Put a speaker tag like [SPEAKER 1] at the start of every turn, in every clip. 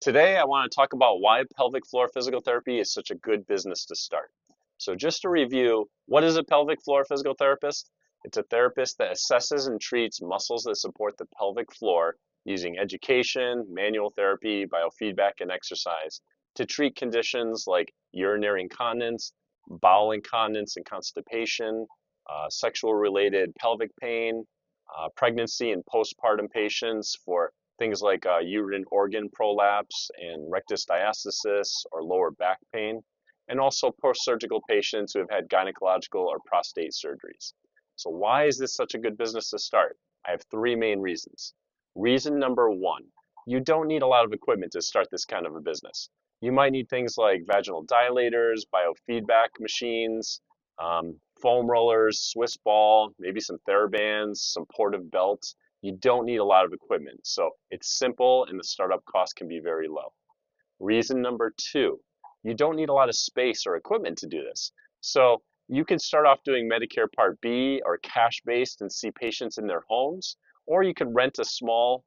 [SPEAKER 1] Today, I want to talk about why pelvic floor physical therapy is such a good business to start. So, just to review, what is a pelvic floor physical therapist? It's a therapist that assesses and treats muscles that support the pelvic floor using education, manual therapy, biofeedback, and exercise to treat conditions like urinary incontinence, bowel incontinence and constipation, sexual related pelvic pain, pregnancy and postpartum patients for things like uterine organ prolapse and rectus diastasis or lower back pain, and also post-surgical patients who have had gynecological or prostate surgeries. So why is this such a good business to start? I have three main reasons. Reason number one, you don't need a lot of equipment to start this kind of a business. You might need things like vaginal dilators, biofeedback machines, foam rollers, Swiss ball, maybe some TheraBands, some portive belts. You don't need a lot of equipment. So it's simple and the startup cost can be very low. Reason number two, you don't need a lot of space or equipment to do this. So you can start off doing Medicare Part B or cash-based and see patients in their homes, or you could rent a small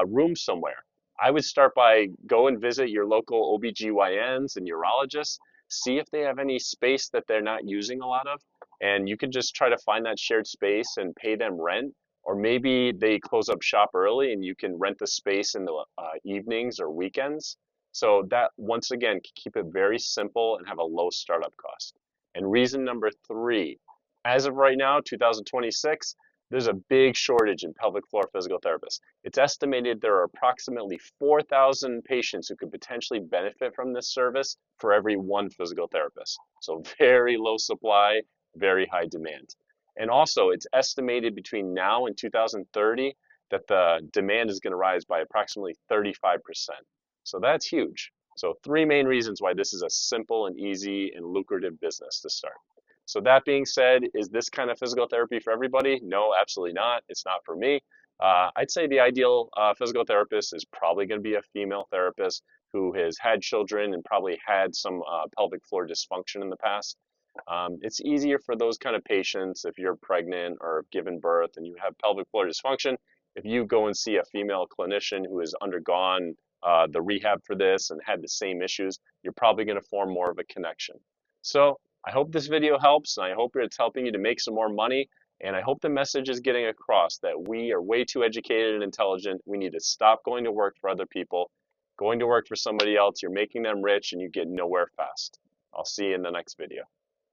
[SPEAKER 1] room somewhere. I would start by go and visit your local OBGYNs and urologists, see if they have any space that they're not using a lot of, and you can just try to find that shared space and pay them rent. Or maybe they close up shop early and you can rent the space in the evenings or weekends. So that, once again, can keep it very simple and have a low startup cost. And reason number three, as of right now, 2026, there's a big shortage in pelvic floor physical therapists. It's estimated there are approximately 4,000 patients who could potentially benefit from this service for every one physical therapist. So very low supply, very high demand. And also, it's estimated between now and 2030 that the demand is going to rise by approximately 35%. So that's huge. So three main reasons why this is a simple and easy and lucrative business to start. So that being said, is this kind of physical therapy for everybody? No, absolutely not. It's not for me. I'd say the ideal physical therapist is probably going to be a female therapist who has had children and probably had some pelvic floor dysfunction in the past. It's easier for those kind of patients if you're pregnant or given birth and you have pelvic floor dysfunction. If you go and see a female clinician who has undergone the rehab for this and had the same issues, you're probably going to form more of a connection. So I hope this video helps, and I hope it's helping you to make some more money. And I hope the message is getting across that we are way too educated and intelligent. We need to stop going to work for other people. Going to work for somebody else, you're making them rich and you get nowhere fast. I'll see you in the next video.